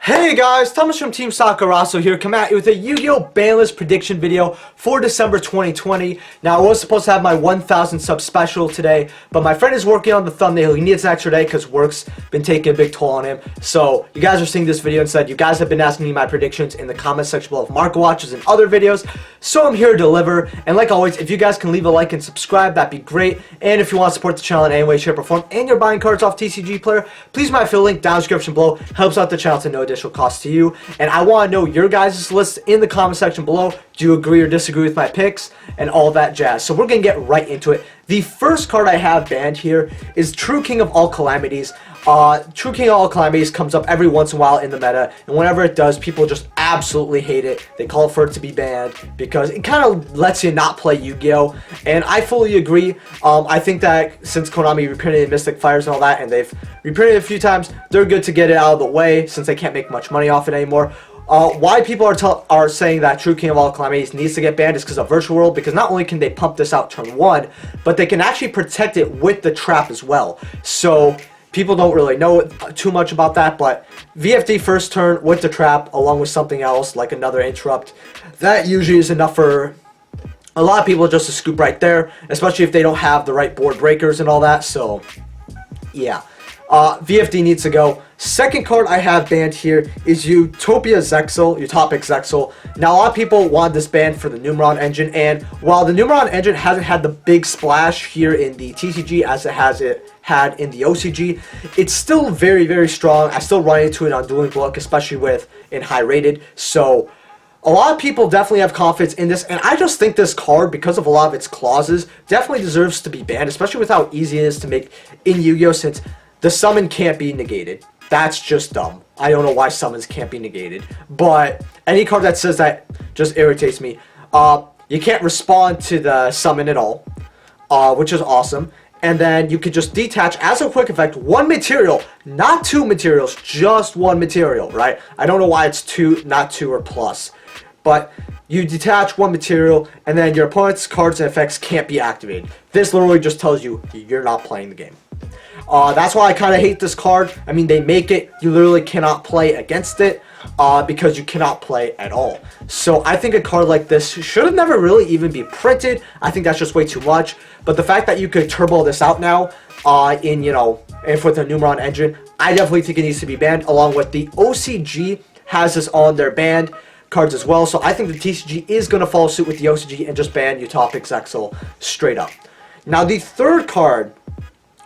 Hey guys, Thomas from Team Sakuraso here, coming at you with a Yu-Gi-Oh! Banlist prediction video for December 2020. Now, I was supposed to have my 1,000 sub special today, but my friend is working on the thumbnail. He needs an extra day because work's been taking a big toll on him. So, you guys are seeing this video instead. You guys have been asking me my predictions in the comment section below of market watches and other videos. So, I'm here to deliver. And like always, if you guys can leave a like and subscribe, that'd be great. And if you want to support the channel in any way, shape, or form, and you're buying cards off TCG Player, please my affiliate link down in the description below. Helps out the channel to no additional cost to you. And I want to know your guys' list in the comment section below. Do you agree or disagree with my picks and all that jazz? So we're going to get right into it. The first card I have banned here is True King of All Calamities. True King of All Calamities comes up every once in a while in the meta, and whenever it does, people just absolutely hate it. They call for it to be banned because it kind of lets you not play Yu-Gi-Oh! And I fully agree. I think that since Konami reprinted Mystic Fires and all that, and they've reprinted it a few times, they're good to get it out of the way since they can't make much money off it anymore. Why people are saying that True King of All Calamities needs to get banned is because of Virtual World, because not only can they pump this out turn 1, but they can actually protect it with the trap as well. So people don't really know too much about that, but VFD first turn with the trap along with something else like another interrupt, that usually is enough for a lot of people just to scoop right there, especially if they don't have the right board breakers and all that. So yeah, VFD needs to go. Second card I have banned here is Utopic Zexal. Now, a lot of people want this banned for the Numeron engine, and while the Numeron engine hasn't had the big splash here in the TCG as it had in the OCG, it's still very, very strong. I still run into it on Dueling Block, especially in high rated. So a lot of people definitely have confidence in this, and I just think this card, because of a lot of its clauses, definitely deserves to be banned, especially with how easy it is to make in Yu-Gi-Oh! Since the summon can't be negated. That's just dumb. I don't know why summons can't be negated. But any card that says that just irritates me. You can't respond to the summon at all, which is awesome. And then you could just detach as a quick effect one material, not two materials, just one material, right? I don't know why it's two, not two or plus. But you detach one material, and then your opponent's cards and effects can't be activated. This literally just tells you you're not playing the game. That's why I kind of hate this card. I mean, they make it, you literally cannot play against it because you cannot play at all. So I think a card like this should have never really even be printed. I think that's just way too much. But the fact that you could turbo this out now if with the Numeron engine, I definitely think it needs to be banned, along with the OCG has this on their banned cards as well. So I think the TCG is going to follow suit with the OCG and just ban Utopic Zexal straight up. Now, the third card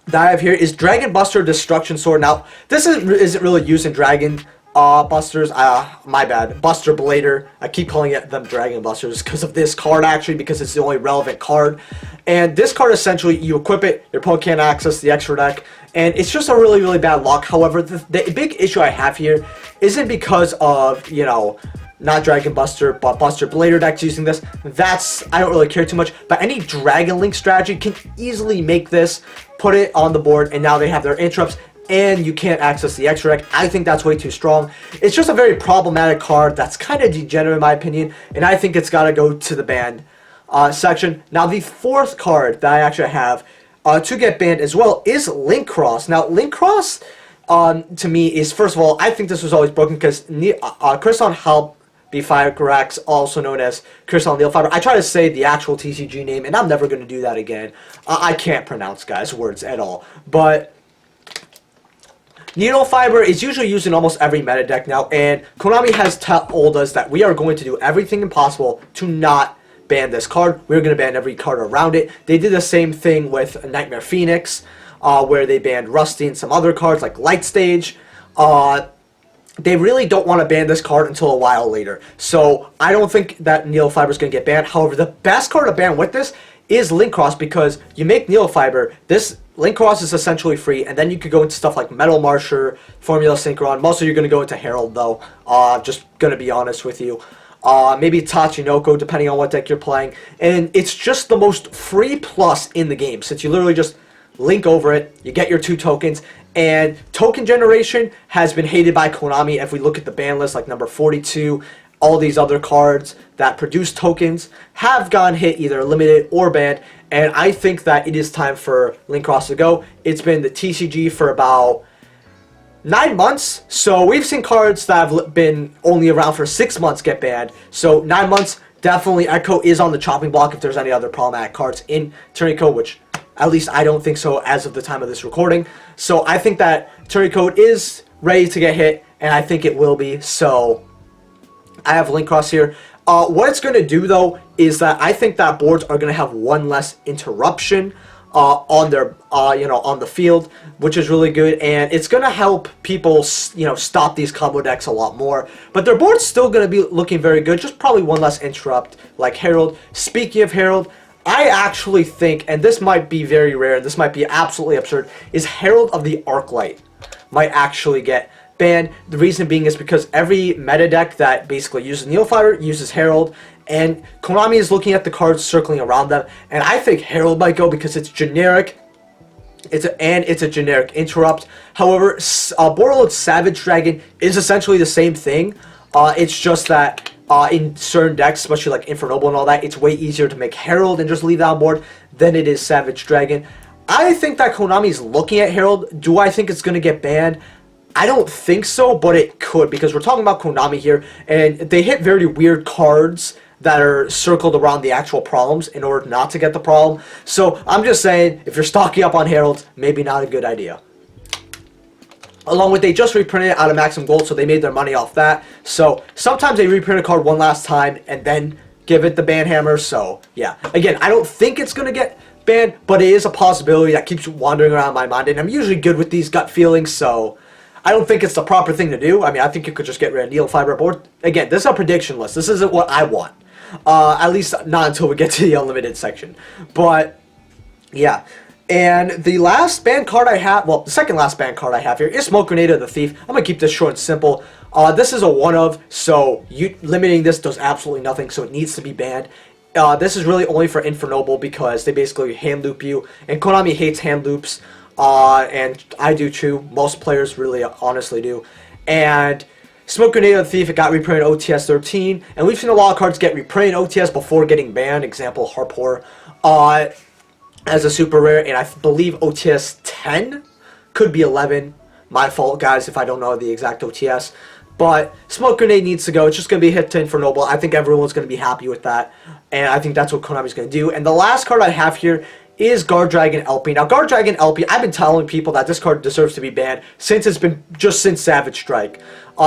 that I have here is Dragon Buster Destruction Sword. Now, this isn't really used in Dragon Busters. My bad. Buster Blader. I keep calling them Dragon Busters because of this card, actually, because it's the only relevant card. And this card, essentially, you equip it, your opponent can't access the extra deck, and it's just a really, really bad lock. However, the big issue I have here isn't because of, not Dragon Buster, but Buster Blader decks using this. I don't really care too much, but any Dragon Link strategy can easily make this, put it on the board, and now they have their interrupts, and you can't access the extra deck. I think that's way too strong. It's just a very problematic card that's kind of degenerate in my opinion, and I think it's got to go to the banned section. Now, the fourth card that I actually have to get banned as well is Link Cross. Now, Link Cross, to me, is, first of all, I think this was always broken because Crystal Help Firecrax, also known as Crystal Needle Fiber. I try to say the actual TCG name, and I'm never going to do that again. I can't pronounce guys' words at all. But Needle Fiber is usually used in almost every meta deck now, and Konami has told us that we are going to do everything impossible to not ban this card. We're going to ban every card around it. They did the same thing with Nightmare Phoenix, where they banned Rusty and some other cards like Light Stage. They really don't want to ban this card until a while later. So I don't think that Needle Fiber is going to get banned. However, the best card to ban with this is Link Cross, because you make Needle Fiber, this Link Cross is essentially free, and then you could go into stuff like Metal Marsher, Formula Synchron. Mostly you're going to go into Herald, though. Just going to be honest with you. Maybe Tachinoko, depending on what deck you're playing. And it's just the most free plus in the game, since you literally just link over it, you get your 2 tokens, and token generation has been hated by Konami. If we look at the ban list, like number 42, all these other cards that produce tokens have gone hit, either limited or banned, and I think that it is time for Link Cross to go. It's been the TCG for about 9 months. So we've seen cards that have been only around for 6 months get banned. So 9 months, definitely Echo is on the chopping block if there's any other problematic cards in Turning Code, which at least I don't think so as of the time of this recording. So I think that Turning Code is ready to get hit, and I think it will be. So I have Link Cross here. What it's going to do, though, is that I think that boards are going to have one less interruption on their, on the field, which is really good, and it's going to help people, stop these combo decks a lot more. But their board's still going to be looking very good, just probably one less interrupt, like Herald. Speaking of Herald, I actually think, and this might be very rare, and this might be absolutely absurd, is Herald of the Arclight might actually get banned. The reason being is because every meta deck that basically uses Neophyter uses Herald, and Konami is looking at the cards circling around them, and I think Herald might go because it's generic. It's a generic interrupt. However, Borderlord Savage Dragon is essentially the same thing. It's just that in certain decks, especially like Infernoble and all that, it's way easier to make Herald and just leave that on board than it is Savage Dragon. I think that Konami's looking at Herald. Do I think it's going to get banned? I don't think so, but it could, because we're talking about Konami here, and they hit very weird cards that are circled around the actual problems in order not to get the problem. So I'm just saying, if you're stocking up on Heralds, maybe not a good idea. Along with, they just reprinted it out of Maximum Gold, so they made their money off that. So sometimes they reprint a card one last time and then give it the ban hammer. So yeah, again, I don't think it's going to get banned, but it is a possibility that keeps wandering around my mind, and I'm usually good with these gut feelings, so I don't think it's the proper thing to do. I mean, I think you could just get rid of Needle Fiber board. Again, this is a prediction list. This isn't what I want. At least not until we get to the Unlimited section. But, yeah. And the last banned card I have, well, the second last banned card I have here is Smoke Grenade of the Thief. I'm going to keep this short and simple. This is a one-of, so limiting this does absolutely nothing, so it needs to be banned. This is really only for Infernoble because they basically hand loop you, and Konami hates hand loops. And I do too. Most players really honestly do. And Smoke Grenade of the Thief, it got reprinted OTS 13. And we've seen a lot of cards get reprinted OTS before getting banned. Example, Harpor as a super rare. And I believe OTS 10 could be 11. My fault, guys, if I don't know the exact OTS. But Smoke Grenade needs to go. It's just going to be a hit to Infernoble. I think everyone's going to be happy with that. And I think that's what Konami's going to do. And the last card I have here is GUARDRAGON ELPY. Now, GUARDRAGON ELPY, I've been telling people that this card deserves to be banned since since Savage Strike.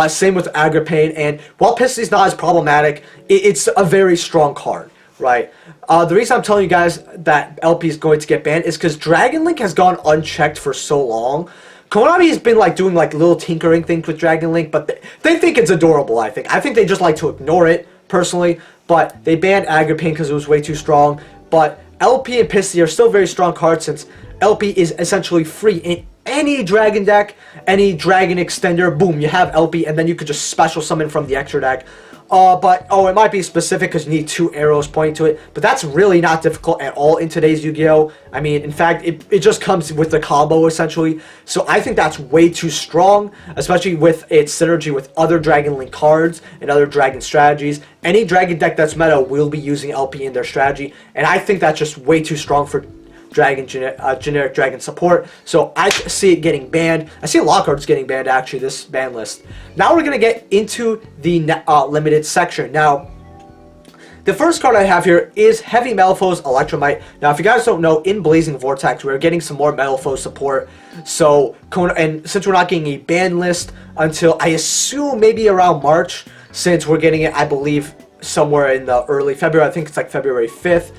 Same with Agripane, and while Pisty's not as problematic, it's a very strong card, right? The reason I'm telling you guys that ELPY is going to get banned is because Dragon Link has gone unchecked for so long. Konami has been doing little tinkering things with Dragon Link, but they think it's adorable, I think. I think they just like to ignore it, personally, but they banned Agripane because it was way too strong, but ELPY and Pisty are still very strong cards since ELPY is essentially free in any dragon deck, any dragon extender. Boom, you have ELPY, and then you could just special summon from the extra deck. It might be specific because you need 2 arrows pointing to it, but that's really not difficult at all in today's Yu-Gi-Oh! I mean, in fact, it just comes with the combo, essentially. So I think that's way too strong, especially with its synergy with other Dragon Link cards and other Dragon strategies. Any Dragon deck that's meta will be using ELPY in their strategy, and I think that's just way too strong for generic Dragon support, so I see it getting banned. I see a lot of cards getting banned, actually, this ban list. Now we're going to get into the limited section. Now, the first card I have here is Heavy Metalfoes Electromite. Now, if you guys don't know, in Blazing Vortex, we're getting some more Metalfoes support, so, and since we're not getting a ban list until, I assume, maybe around March, since we're getting it, I believe, somewhere in the early February, I think it's like February 5th,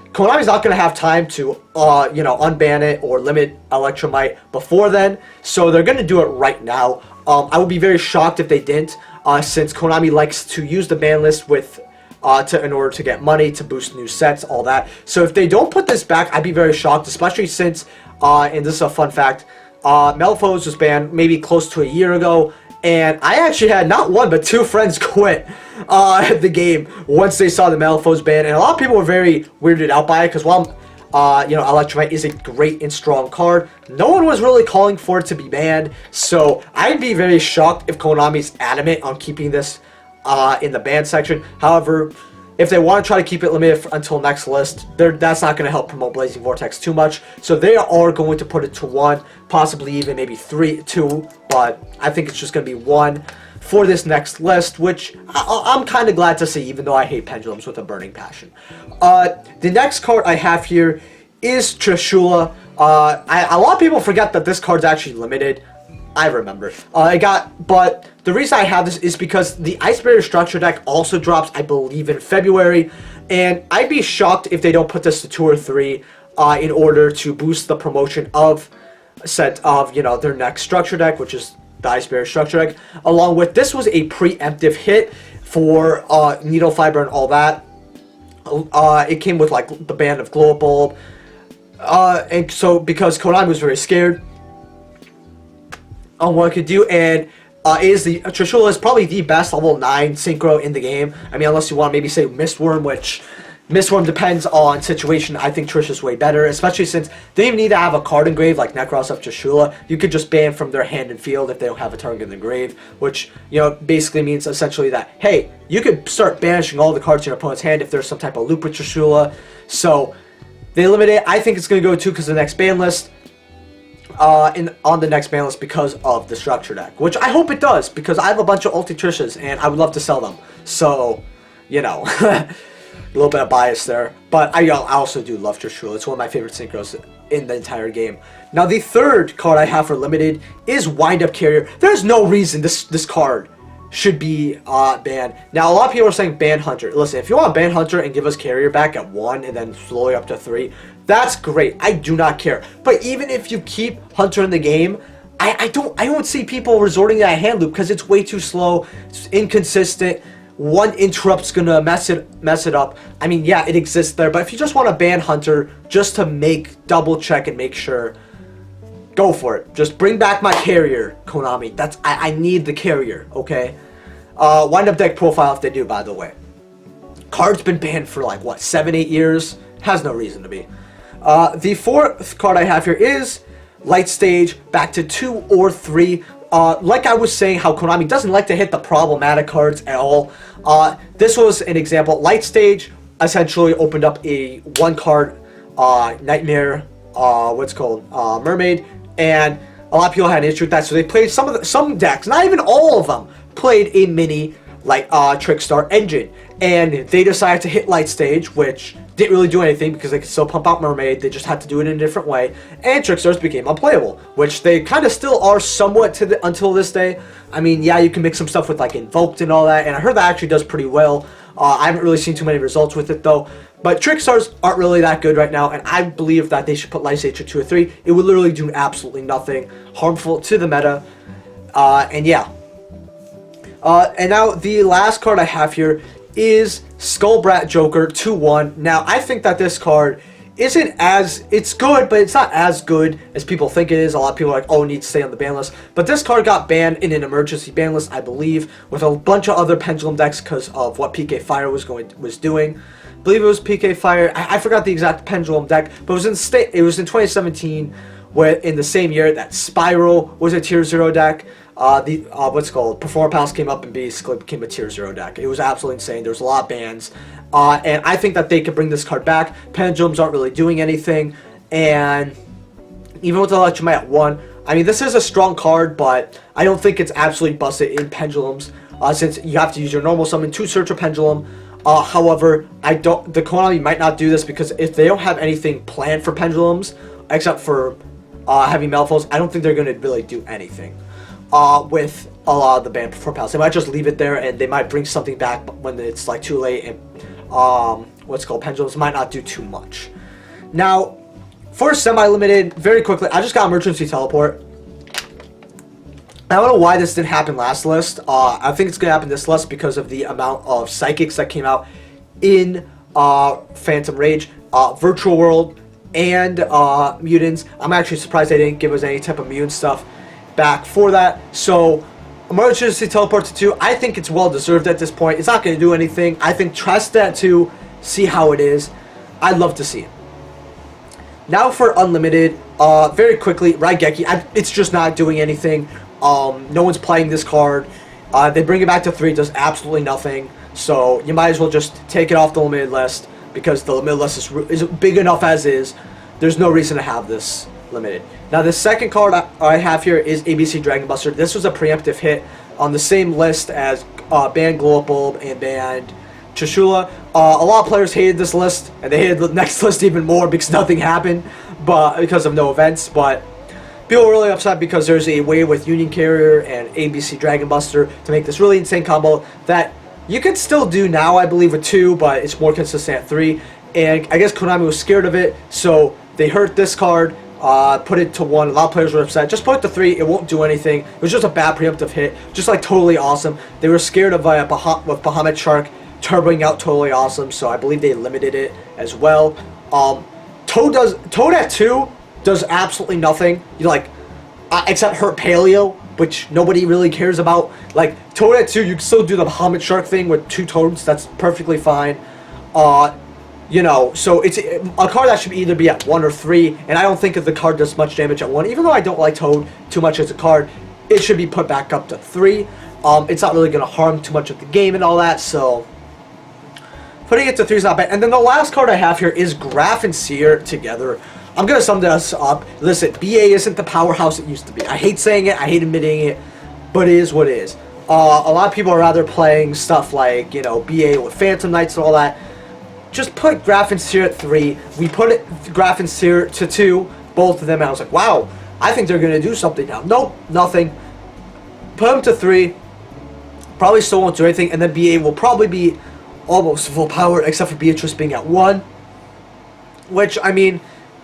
Konami's not going to have time to, unban it or limit Electromite before then, so they're going to do it right now. I would be very shocked if they didn't, since Konami likes to use the ban list with, in order to get money, to boost new sets, all that. So if they don't put this back, I'd be very shocked, especially since, and this is a fun fact, Metalfoes was banned maybe close to a year ago, and I actually had not one but 2 friends quit the game once they saw the Metalfoes ban, and a lot of people were very weirded out by it because while Electromite is a great and strong card, no one was really calling for it to be banned. So I'd be very shocked if Konami's adamant on keeping this in the ban section. However, if they want to try to keep it limited until next list, that's not going to help promote Blazing Vortex too much. So they are going to put it to 1, possibly even maybe 2, but I think it's just going to be 1 for this next list, which I'm kind of glad to see, even though I hate pendulums with a burning passion. The next card I have here is Trishula. A lot of people forget that this card's actually limited. I remember. But the reason I have this is because the Ice Barrier Structure deck also drops, I believe, in February, and I'd be shocked if they don't put this to 2 or 3 in order to boost the promotion of their next structure deck, which is the Ice Barrier Structure deck. Along with this was a preemptive hit for Needle Fiber and all that. It came with like the ban of Glow Up Bulb, and so because Konami was very scared on what it could do, and Trishula is probably the best level 9 synchro in the game. I mean, unless you want to maybe say Mistworm, which Mistworm depends on situation. I think Trish is way better, especially since they don't even need to have a card engraved like Necros of Trishula. You could just ban from their hand and field if they don't have a target in the grave, which, basically means essentially that, hey, you could start banishing all the cards in your opponent's hand if there's some type of loop with Trishula. So they limit it. I think it's going to go 2 because of the next ban list. On the next ban list because of the structure deck, which I hope it does, because I have a bunch of ulti Trishas and I would love to sell them. So, a little bit of bias there, but I also do love Trishula. It's one of my favorite synchros in the entire game. Now, the third card I have for limited is Wind Up Carrier. There's no reason this card should be banned. Now, a lot of people are saying ban Hunter. Listen, if you want to ban Hunter and give us Carrier back at 1 and then slowly up to 3, that's great. I do not care. But even if you keep Hunter in the game, I don't see people resorting to that hand loop because it's way too slow. It's inconsistent. One interrupt's gonna mess it up. I mean, yeah, it exists there, but if you just want to ban Hunter just to double check and make sure, go for it. Just bring back my Carrier, Konami. I need the Carrier, okay? Wind Up deck profile if they do, by the way. Card's been banned for like, what, 7-8 years? Has no reason to be. The fourth card I have here is Light Stage, back to 2 or 3. Like I was saying, how Konami doesn't like to hit the problematic cards at all. This was an example. Light Stage essentially opened up a 1-card Nightmare, Mermaid, and a lot of people had an issue with that, so they played some decks, not even all of them, played a mini like TRICKSTAR engine, and they decided to hit Light Stage, which didn't really do anything because they could still pump out Mermaid. They just had to do it in a different way, and TRICKSTARs became unplayable, which they kind of still are somewhat until this day. I mean, yeah, you can mix some stuff with like Invoked and all that, and I heard that actually does pretty well. I haven't really seen too many results with it though, but TRICKSTARs aren't really that good right now, and I believe that they should put Light Stage at 2 or 3. It would literally do absolutely nothing harmful to the meta, and yeah. And now the last card I have here is Skullbrat Joker 2-1. Now, I think that this card it's good, but it's not as good as people think it is. A lot of people are like, oh, it needs to stay on the ban list. But this card got banned in an emergency ban list, I believe, with a bunch of other Pendulum decks because of what PK Fire was doing. I believe it was PK Fire. I forgot the exact Pendulum deck, but it was in 2017, where in the same year that Spiral was a Tier 0 deck. Performer Palace came up and basically became a Tier 0 deck. It was absolutely insane. There was a lot of bans. And I think that they could bring this card back. Pendulums aren't really doing anything. And even with the Electromite at 1, I mean, this is a strong card, but I don't think it's absolutely busted in Pendulums. Since you have to use your normal summon to search a Pendulum. However, the Konami might not do this because if they don't have anything planned for Pendulums, except for Heavy Malifaux, I don't think they're going to really do anything with a lot of the banned Perform Palace. They might just leave it there, and they might bring something back when it's like too late, and Pendulums might not do too much. Now, for semi-limited, very quickly, I just got Emergency Teleport. I don't know why this didn't happen last list. I think it's going to happen this list because of the amount of Psychics that came out in Phantom Rage, Virtual World, and Mutants. I'm actually surprised they didn't give us any type of mutant stuff back for that. So, Emergency Teleport to 2, I think it's well deserved at this point. It's not going to do anything. I think test that 2, see how it is. I'd love to see it. Now for Unlimited, very quickly, Raigeki, it's just not doing anything. No one's playing this card. They bring it back to 3, does absolutely nothing. So you might as well just take it off the limited list, because the limited list is big enough as is. There's no reason to have this limited. Now the second card I have here is ABC Dragon Buster. This was a preemptive hit on the same list as Banned Glow Up Bulb and Banned Trishula. A lot of players hated this list, and they hated the next list even more because nothing happened, but because of no events. But people were really upset because there's a way with Union Carrier and ABC Dragon Buster to make this really insane combo that you can still do now, I believe, with 2, but it's more consistent at 3. And I guess Konami was scared of it, so they hurt this card, put it to 1. A lot of players were upset. Just put it to 3. It won't do anything. It was just a bad preemptive hit. Just like totally awesome. They were scared of with Bahamut Shark turboing out totally awesome, so I believe they limited it as well. Toad at 2 does absolutely nothing. Except hurt Paleo, which nobody really cares about. Like Toad at 2, you can still do the Bahamut Shark thing with 2 Toads. That's perfectly fine. So it's a card that should either be at 1 or 3, and I don't think if the card does much damage at 1, even though I don't like Toad too much as a card, it should be put back up to 3. It's not really going to harm too much of the game and all that, so putting it to 3 is not bad. And then the last card I have here is Graf and Seer together. I'm going to sum this up. Listen, BA isn't the powerhouse it used to be. I hate saying it, I hate admitting it, but it is what it is. A lot of people are rather playing stuff like, BA with Phantom Knights and all that. Just put Graf and Seer at 3. We put Graf and Seer to 2, both of them, and I was like, wow, I think they're going to do something now. Nope, nothing. Put them to 3. Probably still won't do anything, and then BA will probably be almost full power, except for Beatrice being at 1. Which, I mean,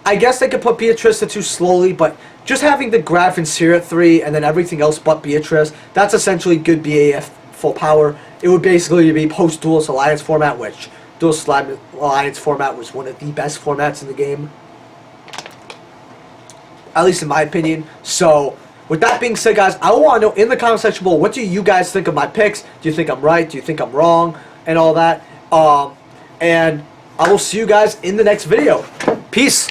I guess they could put Beatrice to 2 slowly, but just having the Graf and Seer at 3, and then everything else but Beatrice, that's essentially good BAF full power. It would basically be post-Duelist Alliance format, which Duelist Alliance format was one of the best formats in the game. At least in my opinion. So, with that being said, guys, I want to know in the comment section below, what do you guys think of my picks? Do you think I'm right? Do you think I'm wrong? And all that. And I will see you guys in the next video. Peace.